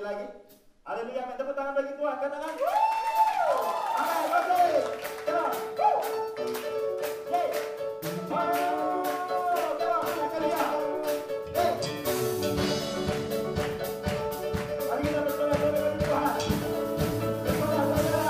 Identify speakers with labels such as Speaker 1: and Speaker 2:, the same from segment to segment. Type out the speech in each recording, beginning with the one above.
Speaker 1: lagi. Haleluya, amin. Tepuk tangan bagi Tuhan. Katakan, amin. Oke, come on. Yeay. Mari kita bersorak-sorai bagi Tuhan. Bersorak-sorai.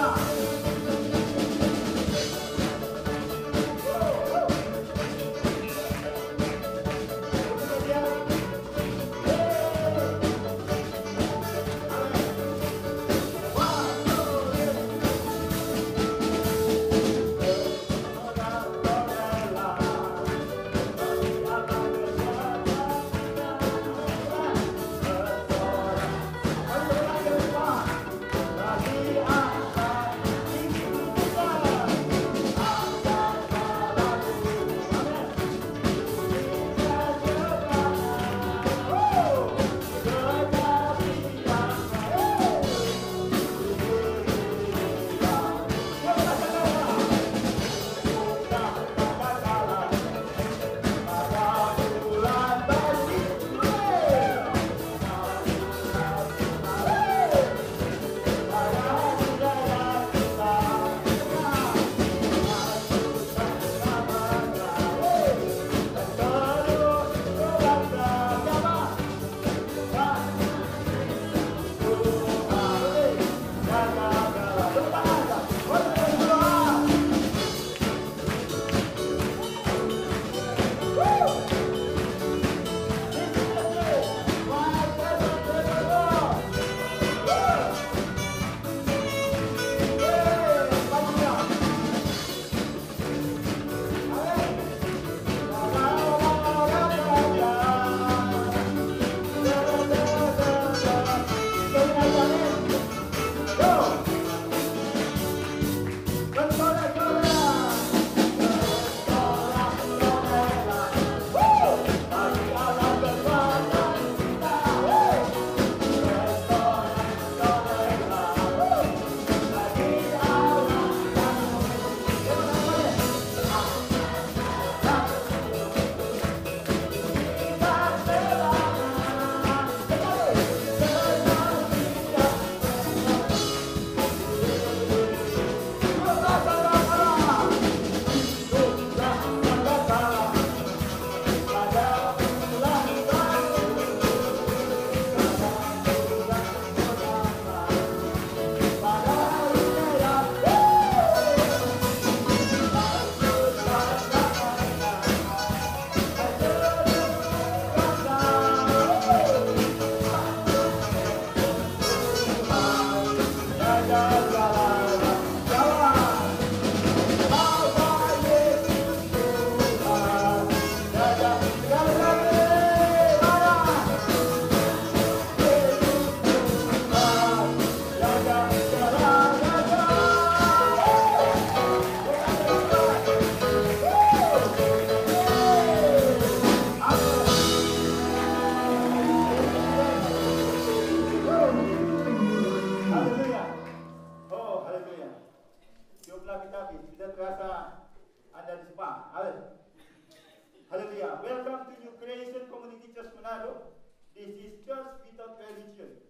Speaker 1: Hallelujah. Welcome to New Creation Community Church Manado. This is church without religion.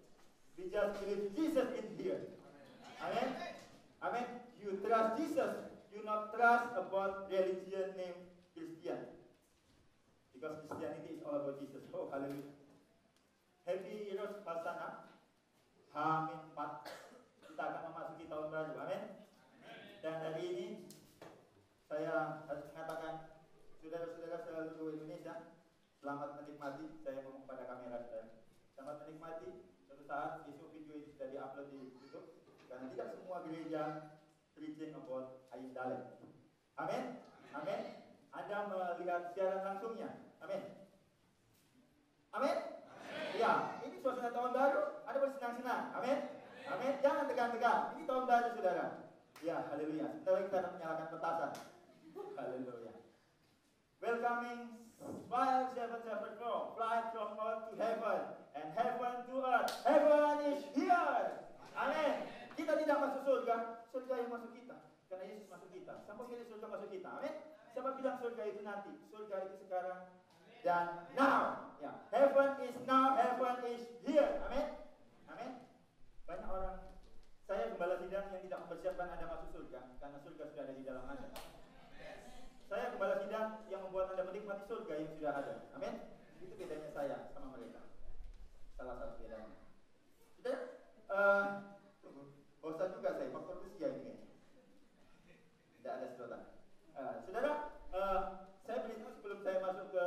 Speaker 1: We just believe Jesus is here. Amen. Amen. You trust Jesus. You not trust about religion named Christian. Because Christianity is all about Jesus. Oh, hallelujah. Happy Rosh Hashanah. Amin 4. Kita akan memasuki tahun baru. Amin. Dan hari ini saya harus mengatakan, saudara-saudara seluruh Indonesia, selamat menikmati. Saya ngomong pada kamera saya. Selamat menikmati. Suatu saat isu video ini sudah diupload di YouTube. Karena tidak semua gereja preaching about Ayub Dalem. Amin. Amin. Anda melihat siaran langsungnya. Amin. Amin. Ya, ini suasana tahun baru. Anda bersenang-senang. Amin. Amin. Jangan tegang-tegang. Ini tahun baru, saudara. Ya, haleluya. Sebentar lagi kita akan menyalakan petasan. Haleluya. Welcoming 5774, flight from earth to heaven and heaven to earth. Heaven is here. Amin. Kita tidak masuk surga, surga yang masuk kita. Karena Yesus masuk kita. Sampai kali surga masuk kita. Amin. Siapa bilang surga itu nanti? Surga itu sekarang dan now. Ya. Heaven is now, heaven is here. Amin. Amin. Banyak orang, saya gembala sidang yang tidak mempersiapkan Anda masuk surga, karena surga sudah ada di dalam Anda. Saya gembala sidang yang membuat Anda menikmati surga yang sudah ada. Amin. Itu bedanya saya sama mereka. Salah satu bedanya. Sudah, bosan juga saya, faktor usia ini. Tidak ada saudara. Saudara, saya beritahu sebelum saya masuk ke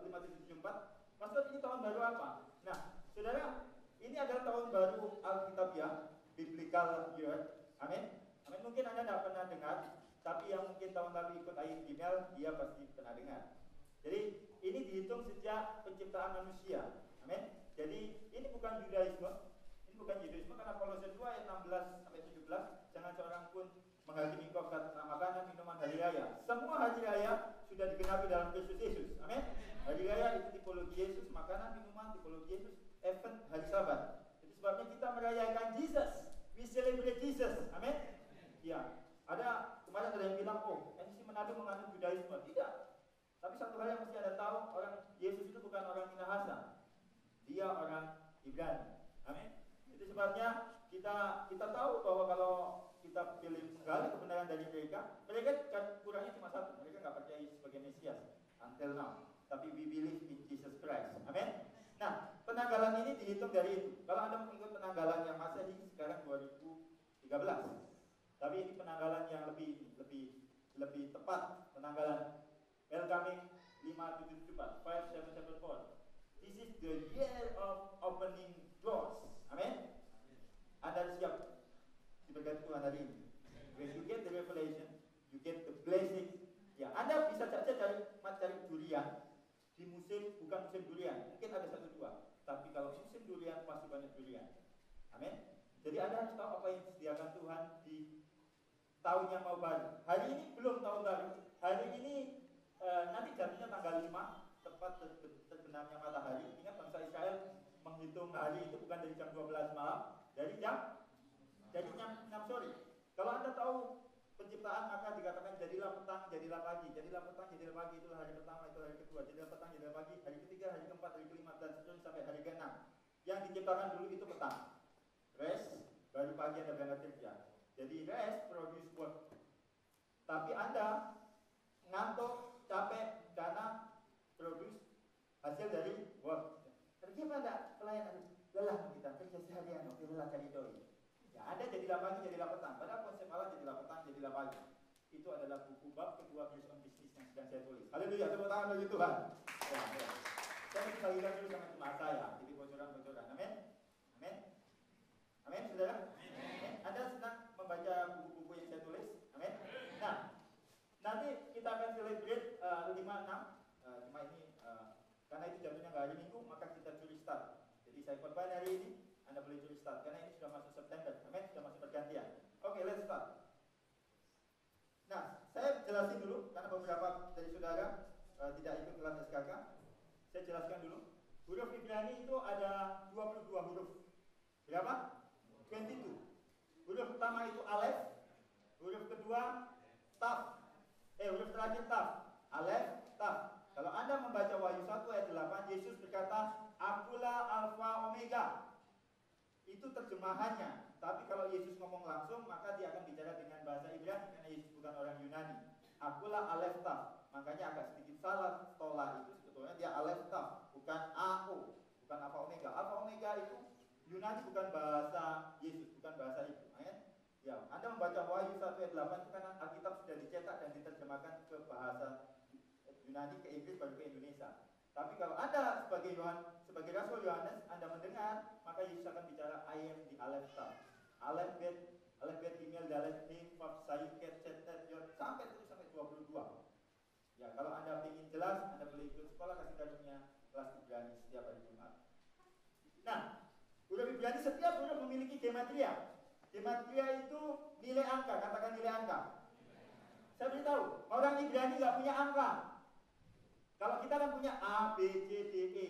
Speaker 1: 5774, maksud ini tahun baru apa? Nah, saudara, ini adalah tahun baru Alkitabiah, Biblical Year. Amin. Amin. Mungkin Anda tidak pernah dengar, tapi yang mungkin tahun lalu ikut IML, dia pasti pernah dengar. Jadi ini dihitung sejak penciptaan manusia. Amin. Jadi ini bukan Judaisme, karena Kolose 2 ayat 16 sampai 17, jangan seorang pun menghakimi engkau karena makanan minuman hari raya. Semua hari raya sudah digenapi dalam Kristus Yesus. Amin. Hari raya itu tipologi Yesus, makanan minuman tipologi Yesus, event hari Sabat. Jadi sebabnya kita merayakan Jesus. We celebrate Jesus. Amin. Ya. Kemarin ada yang bilang, oh, NC Manado menganut Judaisme. Tidak. Tapi satu hal yang mesti Anda tahu, orang Yesus itu bukan orang Minahasa. Dia orang Ibrani. Amin. Itu sebabnya kita tahu bahwa kalau kita pilih sekali kebenaran dari mereka kan kurangnya cuma satu. Mereka nggak percaya sebagai Mesias until now. Tapi we believe in Jesus Christ. Amin. Nah, penanggalan ini dihitung dari itu. Kalau Anda mengikut penanggalan yang Masehi sekarang 2013. Tapi ini penanggalan yang lebih tepat, penanggalan Welcoming 5774. This is the year of opening doors. Amin. Anda siap diberkati Tuhan hari ini. When you get the revelation, you get the blessing. Ya, Anda bisa saja cari durian di bukan musim durian. Mungkin ada 1-2. Tapi kalau musim durian pasti banyak durian. Amin. Jadi Anda harus tahu apa yang disediakan Tuhan di tahun yang mau baru. Hari ini belum tahun baru. Hari ini nanti jatuhnya tanggal 5, tepat terbenamnya matahari. Ingat bangsa Israel menghitung hari itu bukan dari jam 12 malam, dari jam 6 sore. Kalau Anda tahu penciptaan, maka dikatakan jadilah petang, jadilah pagi, jadilah petang, jadilah pagi. Itulah hari pertama, itu hari kedua, jadilah petang, jadilah pagi, hari ketiga, hari keempat, hari kelima, dan seterusnya sampai hari ke-6. Yang diciptakan dulu itu petang. Rest, baru pagi Anda berangkat kerja. Jadi rest produce work. Tapi Anda ngantuk, capek, karena produce hasil dari work. Kerja pada pelayanan, lelah kita kerja seharian, oke lelah cari doi. Ya Anda jadilah pagi, jadilah petang. Padahal konsep Allah jadilah petang, jadilah pagi. Itu adalah buku bab kedua Grace on Business yang sedang saya tulis. Haleluya, tepuk tangan bagi Tuhan. Ya. Saya ingin bagikan dulu sama jemaat saya, jadi bocoran-bocoran. Amin. Amin. Amin, saudara. Amin. Anda sedang membaca buku-buku yang saya tulis. Amin. Nah, nanti kita akan celebrate 5-6. Cuma ini karena itu jatuhnya nggak hari Minggu, maka kita curi start. Jadi saya khotbah hari ini, Anda boleh curi start karena ini sudah masuk September. Amin, sudah masuk pergantian. Oke, let's start. Nah, saya jelasin dulu karena beberapa dari saudara tidak ikut kelas SKK. Saya jelaskan dulu. Huruf Ibrani itu ada 22 huruf. Berapa? 22. Huruf pertama itu alef, huruf kedua taf. Huruf terakhir taf. Alef, taf. Kalau Anda membaca Wahyu 1 ayat 8, Yesus berkata, "Akulah Alfa Omega." Itu terjemahannya. Tapi kalau Yesus ngomong langsung, maka dia akan bicara dengan bahasa Ibrani karena Yesus bukan orang Yunani. Akulah Alef Taf. Makanya agak sedikit salah. Tola itu sebetulnya dia Alef Taf, bukan AO, bukan Alfa Omega. Alfa Omega itu Yunani bukan bahasa Yesus, bukan bahasa itu. Ya, Anda membaca Wahyu 1 ayat 8 itu karena Alkitab sudah dicetak dan diterjemahkan ke bahasa Yunani, ke Inggris, baru ke Indonesia. Tapi kalau Anda sebagai Rasul Yohanes, Anda mendengar, maka Yesus akan bicara I am the Aleph Taf. Aleph Bet Gimel Dalet Mim Faf Sayyid Ket Cet Yod sampai 22. Ya, kalau Anda ingin jelas, Anda boleh ikut sekolah kasih karunia kelas Ibrani setiap hari Jumat. Nah, huruf Ibrani setiap huruf memiliki gematria. Gematria itu nilai angka, katakan nilai angka. Saya beritahu, orang Ibrani nggak punya angka. Kalau kita kan punya A, B, C, D, E.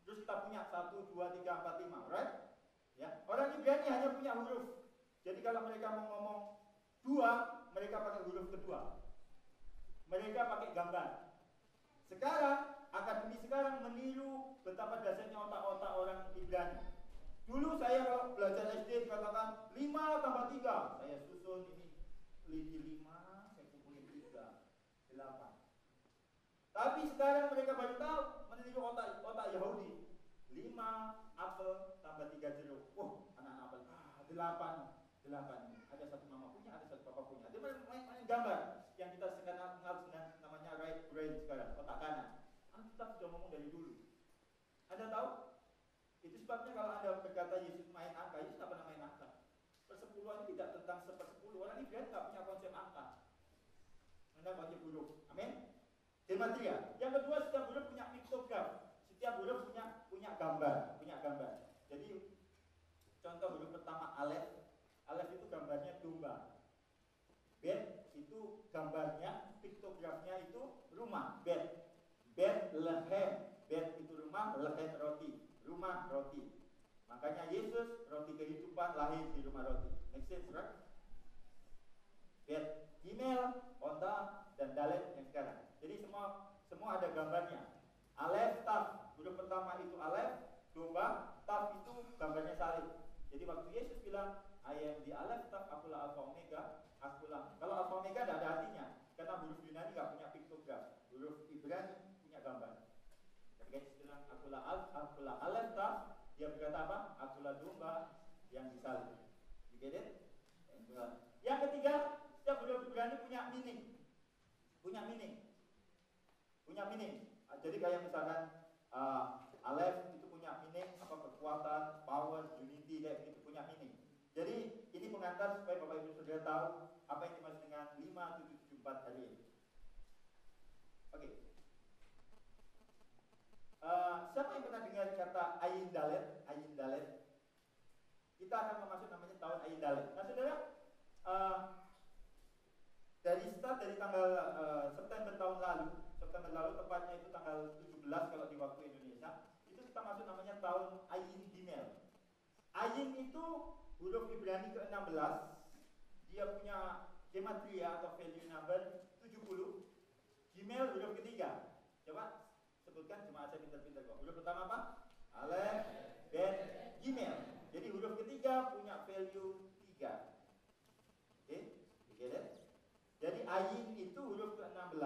Speaker 1: Terus kita punya 1, 2, 3, 4, 5, right? Ya, orang Ibrani hanya punya huruf. Jadi kalau mereka mau ngomong 2, mereka pakai huruf kedua. Mereka pakai gambar. Sekarang, akademi sekarang meniru betapa dasarnya otak-otak orang Ibrani. Dulu saya kalau belajar SD katakan 5 tambah 3, saya susun ini lidi 5, saya kumpulin 3, 8. Tapi sekarang mereka baru tahu meniru otak Yahudi. 5 apel tambah 3 jeruk. Wah, anak-anak apel. 8. Ada satu mama punya, ada satu papa punya. Dia main gambar yang kita sekarang kenal dengan namanya right brain sekarang, otak kanan. Alkitab sudah ngomong dari dulu. Anda tahu? Itu sebabnya kalau Anda berkata Yesus main angka, Yesus tidak pernah main angka. Persepuluhan ini tidak tentang sepersepuluh. Orang Ibrani tidak punya konsep angka. Anda konsep huruf. Amin. Gematria. Yang kedua, setiap huruf punya piktograf. Setiap huruf punya gambar. Jadi contoh huruf pertama alef. Alef itu gambarnya domba. Bet itu gambarnya, piktografnya itu rumah. Bet lehem. Bet itu rumah, lehem roti. Rumah roti. Makanya Yesus roti kehidupan lahir di rumah roti. Make sense, right? Bet Gimel, Onta, dan Dalet yang sekarang. Jadi semua ada gambarnya. Alef, Taf. Huruf pertama itu alef, domba. Taf itu gambarnya salib. Jadi waktu Yesus bilang, I am the alef, Taf, akulah alfa omega. Kalau alfa omega tidak ada artinya, karena huruf Yunani tidak punya piktograf. Huruf Ibrani punya gambar. Ketika Yesus bilang, akulah alef, Taf, dia berkata apa? Akulah domba yang disalib. You get it? Yang ketiga, setiap huruf Ibrani punya meaning. Jadi kayak misalkan Alef itu punya meaning kekuatan, power, unity, kayak gitu punya meaning. Jadi ini pengantar supaya Bapak Ibu Saudara tahu apa yang dimaksud dengan 5774 hari ini. Oke. Siapa yang pernah dengar kata Ayin Dalet? Kita akan memasuki namanya tahun Ayin Dalet. Nah, Saudara, dari tanggal September lalu, tepatnya itu tanggal 17 kalau di waktu Indonesia, itu kita masuk namanya tahun Ayin Gimel. Ayin itu huruf Ibrani ke-16, dia punya gematria atau value number 70. Gimel huruf ketiga. Coba sebutkan, jemaah saya pintar-pintar kok. Huruf pertama apa? Alef, Bet, Gimel. Jadi huruf ketiga punya value 3. Oke, get it? Jadi Ayin itu huruf ke-16,